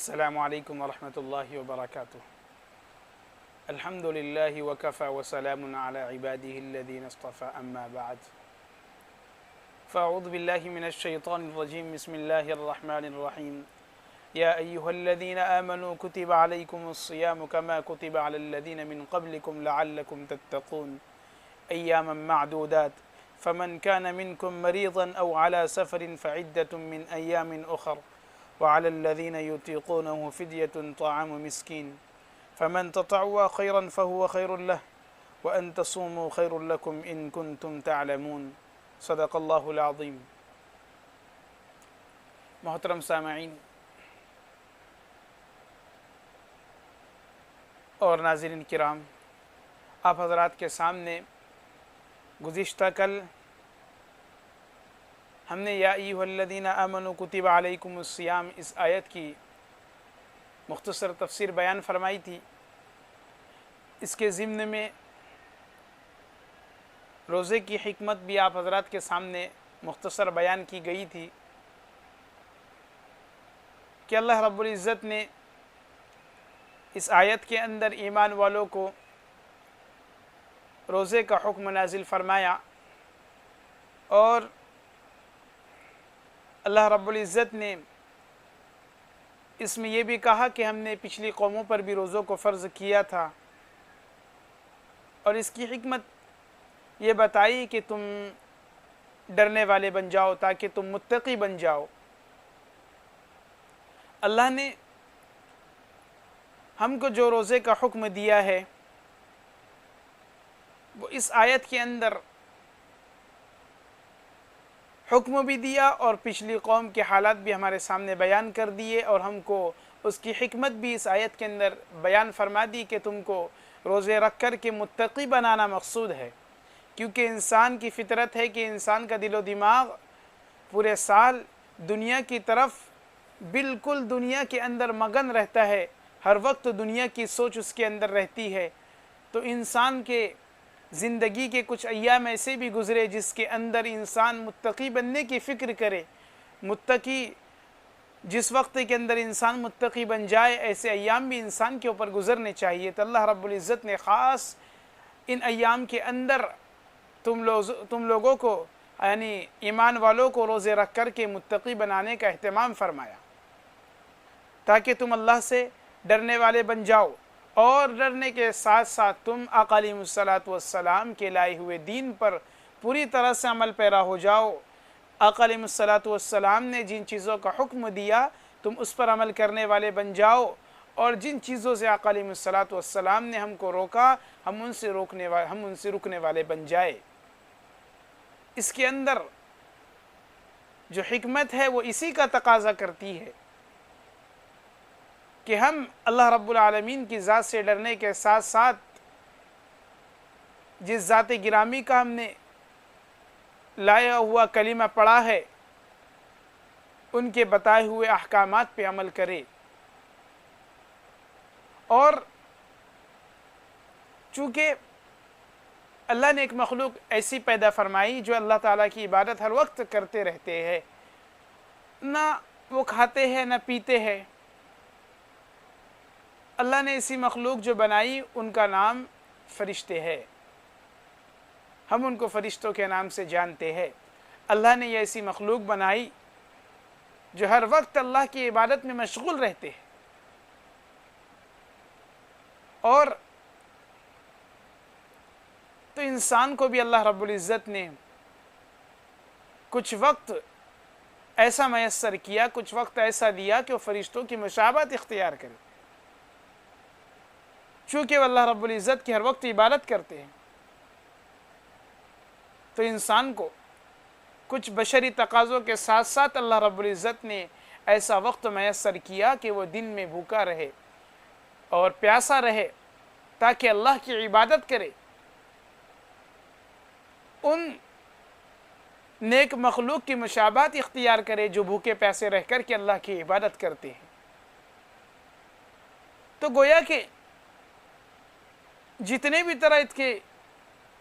अस्सलामु अलैकुम वरहमतुल्लाहि वबरकातुह। अल्हम्दुलिल्लाहि वकफ़ा वसलामुन अला इबादिहिल्लज़ीना इस्तफ़ा अम्मा बअद। फ़अऊज़ु बिल्लाहि मिनश शैतानिर रजीम। बिस्मिल्लाहिर रहमानिर रहीम। या अय्युहल्लज़ीना आमनू कुतिबा अलैकुमुस्सियामु कमा कुतिबा अलल्लज़ीना मिन क़ब्लिकुम लअल्लकुम तत्तक़ून अय्यामन मअदूदात फ़मन कान मिनकुम मरीज़न औ अला सफ़रिन फ़इद्दतुम मिन अय्यामिन उख़र वअलल्लज़ीना युतीक़ूनहु फ़िद्यतुन तआमु मिस्कीन फ़मन ततअव्वा ख़ैरन फ़हुव ख़ैरुल लह व अन तसूमू ख़ैरुल लकुम इन कुंतुम तअलमून। सदक़ल्लाहुल अज़ीम। मोहतरम सामईन और नाज़रीन किराम, आप हज़रात के सामने गुज़िश्ता कल हमने या अय्युहल्लज़ीना आमनू कुतिबा अलैकुमुस्सियाम इस आयत की मुख्तसर तफ़सीर बयान फरमाई थी। इसके ज़िम्न में रोज़े की हिकमत भी आप हज़रात के सामने मुख्तसर बयान की गई थी कि अल्लाह रब्बुल इज़्ज़त ने इस आयत के अंदर ईमान वालों को रोज़े का हुक्म नाजिल फरमाया और अल्लाह रब्बुल इज़्ज़त ने इसमें यह भी कहा कि हमने पिछली कौमों पर भी रोज़ों को फ़र्ज़ किया था और इसकी हिकमत ये बताई कि तुम डरने वाले बन जाओ ताकि तुम मुत्तकी बन जाओ। अल्लाह ने हमको जो रोज़े का हुक्म दिया है वो इस आयत के अंदर हुक्म भी दिया और पिछली कौम के हालात भी हमारे सामने बयान कर दिए और हमको उसकी हिकमत भी इस आयत के अंदर बयान फरमा दी कि तुमको रोज़े रख कर के मुत्तकी बनाना मकसूद है। क्योंकि इंसान की फ़ितरत है कि इंसान का दिलो दिमाग पूरे साल दुनिया की तरफ बिल्कुल दुनिया के अंदर मगन रहता है, हर वक्त दुनिया की सोच उसके अंदर रहती है। तो इंसान के ज़िंदगी के कुछ अय्याम ऐसे भी गुज़रे जिसके अंदर इंसान मुत्तकी बनने की फ़िक्र करे। मुत्तकी जिस वक्त के अंदर इंसान मुत्तकी बन जाए ऐसे अय्याम भी इंसान के ऊपर गुज़रने चाहिए। तो अल्लाह रब्बुल इज़्ज़त ने ख़ास इन अय्याम के अंदर तुम लोगों को यानी ईमान वालों को रोज़े रख कर के मुत्तकी बनाने का अहतमाम फरमाया ताकि तुम अल्लाह से डरने वाले बन जाओ और डरने के साथ साथ तुम आका अलैहिस्सलातु वस्सलाम के लाए हुए दीन पर पूरी तरह से अमल पैरा हो जाओ। आका अलैहिस्सलातु वस्सलाम ने जिन चीज़ों का हुक्म दिया तुम उस पर अमल करने वाले बन जाओ और जिन चीज़ों से आका अलैहिस्सलातु वस्सलाम ने हमको रोका हम उनसे रुकने वाले बन जाए। इसके अंदर जो हिकमत है वो इसी का तकाज़ा करती है कि हम अल्लाह रब्बुल आलमीन की ज़ात से डरने के साथ साथ जिस ज़ात गिरामी का हमने लाया हुआ कलीमा पढ़ा है उनके बताए हुए अहकामात पे अमल करें। और चूँकि अल्लाह ने एक मखलूक ऐसी पैदा फरमाई जो अल्लाह ताला की इबादत हर वक्त करते रहते हैं, ना वो खाते हैं ना पीते हैं। अल्लाह ने ऐसी मखलूक जो बनाई उनका नाम फ़रिश्ते है, हम उनको फ़रिश्तों के नाम से जानते हैं। अल्लाह ने ये ऐसी मखलूक बनाई जो हर वक्त अल्लाह की इबादत में मशगूल रहते हैं और तो इंसान को भी अल्लाह रब्बुल इज़्ज़त ने कुछ वक्त ऐसा मैसर किया, कुछ वक्त ऐसा दिया कि वो फ़रिश्तों की मुशाबहत इख्तियार करे। चूँकि वो अल्लाह रब्बुल इज़्ज़त की हर वक्त इबादत करते हैं तो इंसान को कुछ बशरी तकाज़ों के साथ साथ अल्लाह रब्बुल इज़्ज़त ने ऐसा वक्त मैसर किया कि वो दिन में भूखा रहे और प्यासा रहे ताकि अल्लाह की इबादत करे। उन नेक मखलूक की मुशाबहत इख्तियार करे जो भूखे प्यासे रह कर के अल्लाह की इबादत करते हैं। तो गोया कि जितने भी तरह के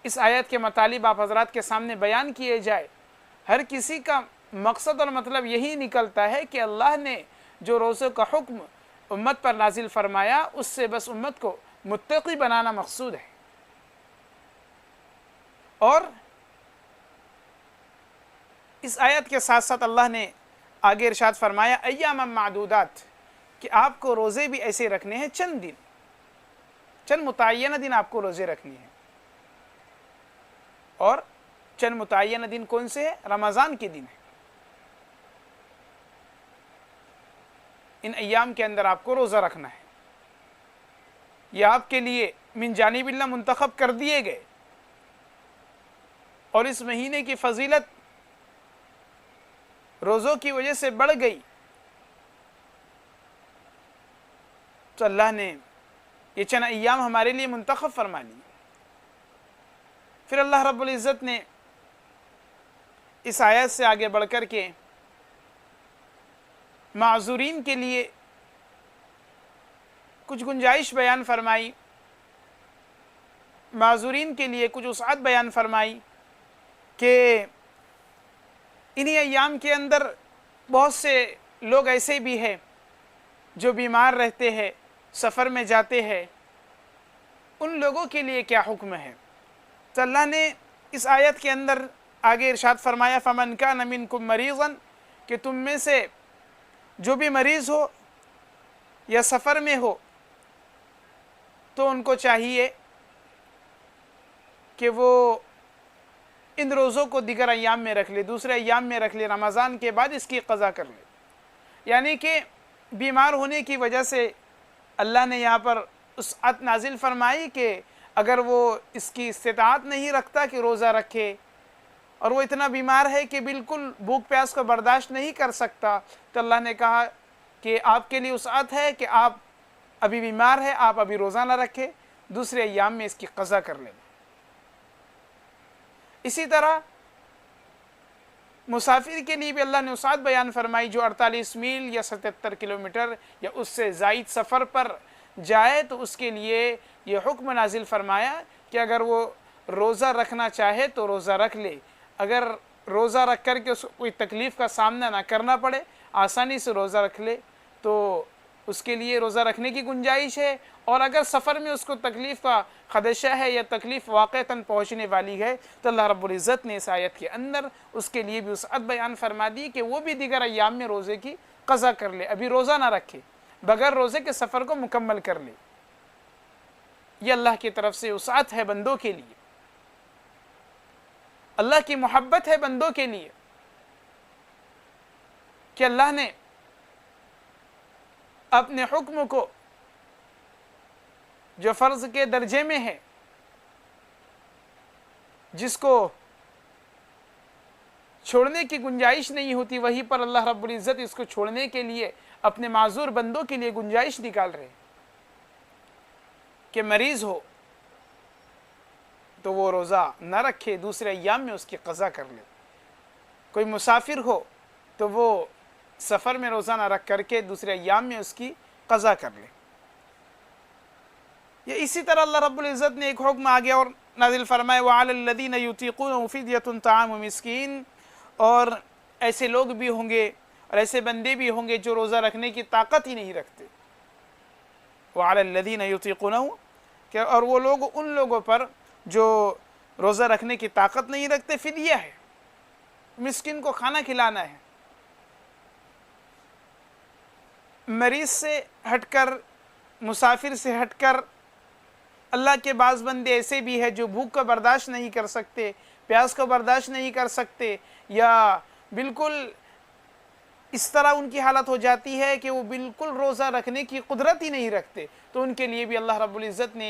इस आयत के मतलब आप हज़रात के सामने बयान किए जाए, हर किसी का मकसद और मतलब यही निकलता है कि अल्लाह ने जो रोज़े का हुक्म उम्मत पर नाजिल फरमाया, उससे बस उम्मत को मुत्तकी बनाना मकसूद है। और इस आयत के साथ साथ अल्लाह ने आगे इरशाद फरमाया अय्याम मादूदात, कि आपको रोज़े भी ऐसे रखने हैं, चंद दिन, चंद मुतय्यन दिन आपको रोज़े रखनी है। और चंद मुतय्यन दिन कौन से है? रमज़ान के दिन है। इन अय्याम के अंदर आपको रोज़ा रखना है। यह आपके लिए मिन जानिबिल्लाह मुंतखब कर दिए गए। और इस महीने की फजीलत रोज़ों की वजह से बढ़ गई, तो अल्लाह ने ये चंद अय्याम हमारे लिए मुंतखब फरमा लिए। फिर अल्लाह रब्बुल इज़्ज़त ने इस आयत से आगे बढ़कर के माज़ूरीन के लिए कुछ गुंजाइश बयान फरमाई, माज़ूरीन के लिए कुछ वसाअत बयान फरमाई कि इन्हीं अय्याम के अंदर बहुत से लोग ऐसे भी हैं जो बीमार रहते हैं, सफ़र में जाते हैं, उन लोगों के लिए क्या हुक्म है। तो अल्लाह ने इस आयत के अंदर आगे इरशाद फरमाया फ़मन कान मिनकुम मरीज़न, कि तुम में से जो भी मरीज़ हो या सफ़र में हो तो उनको चाहिए कि वो इन रोज़ों को दिगर अय्याम में रख ले, दूसरे अय्याम में रख ले, रमज़ान के बाद इसकी क़ज़ा कर ले। यानी कि बीमार होने की वजह से अल्लाह ने यहाँ पर उस आयत नाजिल फरमाई कि अगर वो इसकी इस्तिताअत नहीं रखता कि रोज़ा रखे, और वो इतना बीमार है कि बिल्कुल भूख प्यास को बर्दाश्त नहीं कर सकता, तो अल्लाह ने कहा कि आपके लिए वसाअत है कि आप अभी बीमार है, आप अभी रोज़ा ना रखें, दूसरे अय्याम में इसकी क़ज़ा कर लें। इसी तरह मुसाफिर के लिए भी अल्लाह ने वसाअत बयान फरमाई, जो 48 मील या 77 किलोमीटर या उससे ज़ायद सफ़र पर जाए, तो उसके लिए ये हुक्म नाजिल फरमाया कि अगर वो रोज़ा रखना चाहे तो रोज़ा रख ले। अगर रोज़ा रख कर के उसको कोई तकलीफ़ का सामना ना करना पड़े, आसानी से रोज़ा रख ले, तो उसके लिए रोज़ा रखने की गुंजाइश है। और अगर सफ़र में उसको तकलीफ़ का ख़दशा है या तकलीफ़ वाक़अतन पहुँचने वाली है, तो अल्लाह रब्बुल इज़्ज़त ने इस आयत के अंदर उसके लिए भी वसअत बयान फरमा दी कि वो भी दीगर अय्याम में रोज़े की क़ज़ा कर ले, अभी रोज़ा ना रखे, बगैर रोज़े के सफ़र को मुकम्मल कर ले। ये अल्लाह की तरफ से वसअत है बंदों के लिए, अल्लाह की मोहब्बत है बंदों के लिए कि अल्लाह ने अपने हुक्म को जो फ़र्ज़ के दर्जे में है, जिसको छोड़ने की गुंजाइश नहीं होती, वहीं पर अल्लाह रब्बुल इज़्ज़त इसको छोड़ने के लिए अपने माज़ूर बंदों के लिए गुंजाइश निकाल रहे कि मरीज़ हो तो वो रोज़ा न रखे, दूसरे अय्याम में उसकी क़ज़ा कर ले। कोई मुसाफिर हो तो वो सफ़र में रोज़ा न रख करके दूसरे अय्याम में उसकी क़ज़ा कर ले। ये इसी तरह अल्लाह रब्बुल इज़्ज़त ने एक हुक्म आगे और नाज़िल फरमाया वअलल्लज़ीना युतीक़ूनहु फ़िद्यतुन ताअमु मिस्कीन, और ऐसे लोग भी होंगे और ऐसे बंदे भी होंगे जो रोज़ा रखने की ताकत ही नहीं रखते। वअलल्लज़ीना युतीक़ूनहु, और वो लोग उन लोगों पर जो रोज़ा रखने की ताकत नहीं रखते, फ़िदिया है, मिस्किन को खाना खिलाना है। मरीज़ से हटकर, मुसाफिर से हटकर अल्लाह के बाज़ बंदे ऐसे भी हैं जो भूख को बर्दाश्त नहीं कर सकते, प्यास को बर्दाश्त नहीं कर सकते, या बिल्कुल इस तरह उनकी हालत हो जाती है कि वो बिल्कुल रोज़ा रखने की कुदरत ही नहीं रखते, तो उनके लिए भी अल्लाह रब्बुल इज़्ज़त ने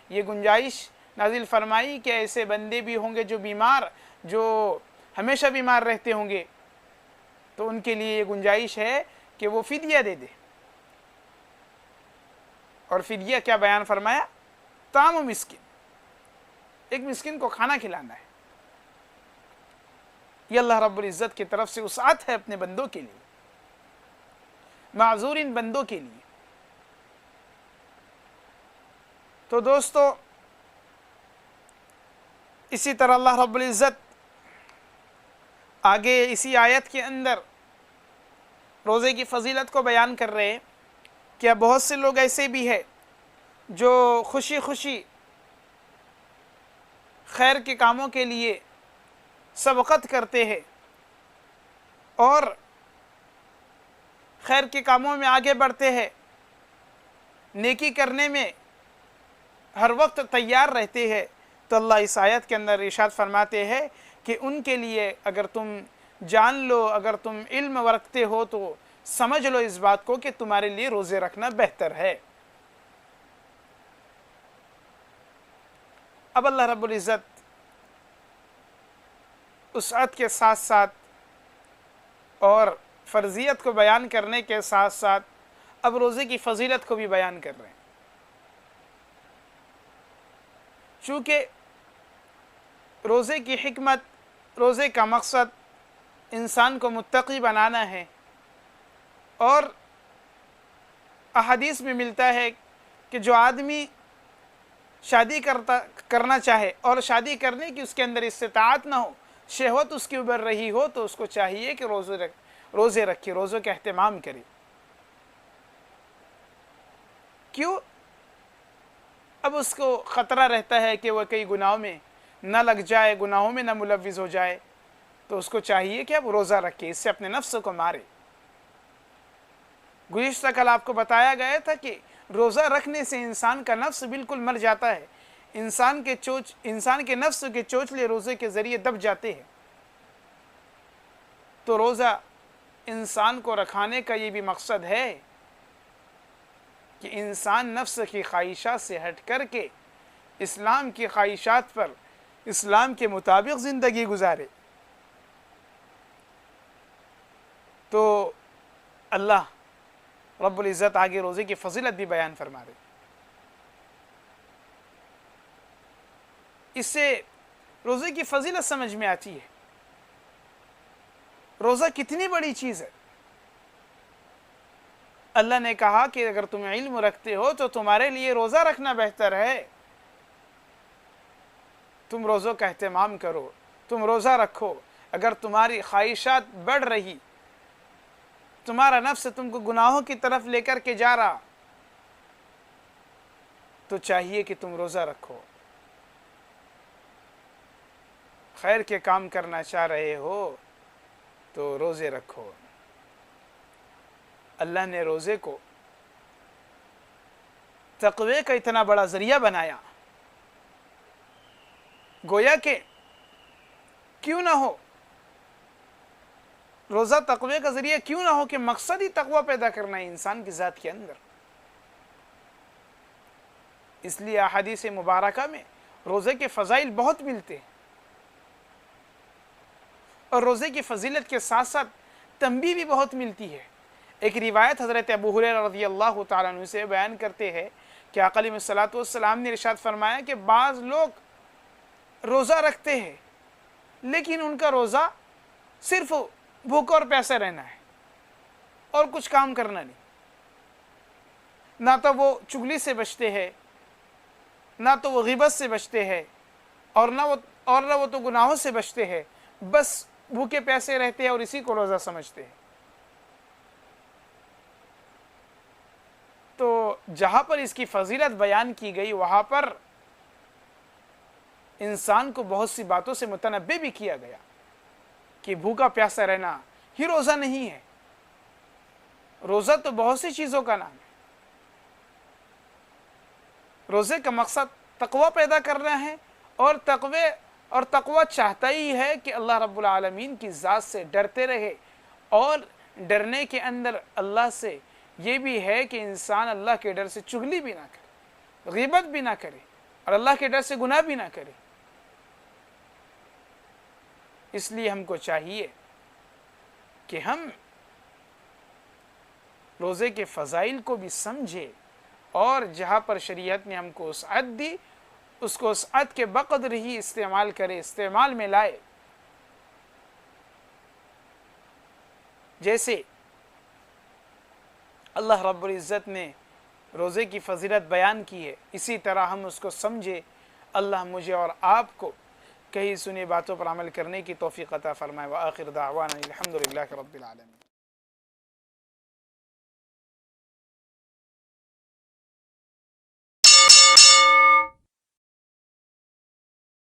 ये गुंजाइश नाजिल फरमाई कि ऐसे बंदे भी होंगे जो बीमार, जो हमेशा बीमार रहते होंगे, तो उनके लिए ये गुंजाइश है कि वो फ़िदिया दे दे। और फ़िदिया क्या बयान फरमाया? ताम मिस्किन, एक मिस्किन को खाना खिलाना है। ये अल्लाह रब्बुल इज़्ज़त की तरफ से वसाअत है अपने बंदों के लिए, माज़ूरिन बंदों के लिए। तो दोस्तों, इसी तरह अल्लाह रब्बुल इज़्ज़त आगे इसी आयत के अंदर रोज़े की फ़जीलत को बयान कर रहे हैं क्या बहुत से लोग ऐसे भी हैं जो खुशी खुशी खैर के कामों के लिए सबकत करते हैं और खैर के कामों में आगे बढ़ते हैं, नेकी करने में हर वक्त तैयार रहते हैं। तो अल्लाह इस आयत के अंदर इरशाद फरमाते हैं कि उनके लिए अगर तुम जान लो, अगर तुम इल्म रखते हो तो समझ लो इस बात को कि तुम्हारे लिए रोज़े रखना बेहतर है। अब अल्लाह रब्बुल इज़्ज़त उसअत के साथ साथ और फ़र्ज़ियत को बयान करने के साथ साथ अब रोज़े की फ़जीलत को भी बयान कर रहे हैं। चूँकि रोज़े की हिकमत, रोज़े का मकसद इंसान को मुत्तकी बनाना है और अहादीस में मिलता है कि जो आदमी शादी करना चाहे और शादी करने की उसके अंदर इस्तिताअत ना हो, शहवत उसकी उभर रही हो, तो उसको चाहिए कि रोज़े रखे, रोज़ों का एहतमाम करे। क्यों? अब उसको ख़तरा रहता है कि वह कई गुनाहों में न लग जाए, गुनाहों में न मुलव्विज़ हो जाए, तो उसको चाहिए कि अब रोज़ा रखे, इससे अपने नफ्स को मारे। गुज़िश्ता कल आपको बताया गया था कि रोज़ा रखने से इंसान का नफ्स बिल्कुल मर जाता है। इंसान के नफ्स के चोचले रोज़े के ज़रिए दब जाते हैं। तो रोज़ा इंसान को रखाने का ये भी मकसद है कि इंसान नफ्स की ख्वाहिशात से हट कर के इस्लाम की ख्वाहिशात पर, इस्लाम के मुताबिक ज़िंदगी गुजारे। तो अल्लाह रब्बुल इज़्ज़त आगे रोज़े की फ़जीलत भी बयान फरमा रहे। इससे रोज़े की फ़जीलत समझ में आती है, रोज़ा कितनी बड़ी चीज़ है। अल्लाह ने कहा कि अगर तुम इल्म रखते हो तो तुम्हारे लिए रोज़ा रखना बेहतर है। तुम रोज़ों का एहतमाम करो, तुम रोज़ा रखो। अगर तुम्हारी ख्वाहिशात बढ़ रही, तुम्हारा नफ्स तुमको गुनाहों की तरफ लेकर के जा रहा, तो चाहिए कि तुम रोज़ा रखो। खैर के काम करना चाह रहे हो तो रोज़े रखो। अल्लाह ने रोज़े को तक़वे का इतना बड़ा ज़रिया बनाया, गोया कि क्यों ना हो रोज़ा तक़वे का ज़रिया, क्यों ना हो कि मकसद ही तक़वा पैदा करना है इंसान की ज़ात के अंदर। इसलिए अहादीस मुबारका में रोज़े के फ़ज़ाइल बहुत मिलते हैं और रोज़े की फ़जीलत के साथ साथ तंबीह भी बहुत मिलती है। एक रिवायत हज़रत अबू हुरैरा रज़ियल्लाहु ताला अन्हु से बयान करते हैं कि आका अलैहिस्सलातु वस्सलाम ने इरशाद फरमाया कि बाज़ लोग रोज़ा रखते हैं लेकिन उनका रोज़ा सिर्फ भूखा और प्यासा रहना है और कुछ काम करना नहीं। ना तो वो चुगली से बचते हैं, ना तो वो ग़ीबत से बचते हैं, और ना वो तो गुनाहों से बचते हैं। बस भूखे प्यासे रहते हैं और इसी को रोज़ा समझते हैं। तो जहाँ पर इसकी फ़जीलत बयान की गई वहाँ पर इंसान को बहुत सी बातों से मुतनब्बे भी किया गया कि भूखा प्यासा रहना ही रोज़ा नहीं है। रोज़ा तो बहुत सी चीज़ों का नाम है। रोज़े का मकसद तक़वा पैदा करना है और तक़वा चाहता ही है कि अल्लाह रब्बुल आलमीन की ज़ात से डरते रहे, और डरने के अंदर अल्लाह से ये भी है कि इंसान अल्लाह के डर से चुगली भी ना करे, ग़ीबत भी ना करे और अल्लाह के डर से गुनाह भी ना करे। इसलिए हमको चाहिए कि हम रोज़े के फ़ज़ाइल को भी समझे और जहाँ पर शरीयत ने हमको वसअत दी उसको वसअत के बक़द्र ही इस्तेमाल करे, इस्तेमाल में लाए। जैसे अल्लाह रब्बुल इज़्ज़त ने रोज़े की फ़जीलत बयान की है, इसी तरह हम उसको समझे। अल्लाह मुझे और आपको कही सुनी बातों पर अमल करने की तौफ़ीक़ अता फ़रमाए। व आखिर दाअवाना अनिल हम्दुलिल्लाहि रब्बिल आलमीन।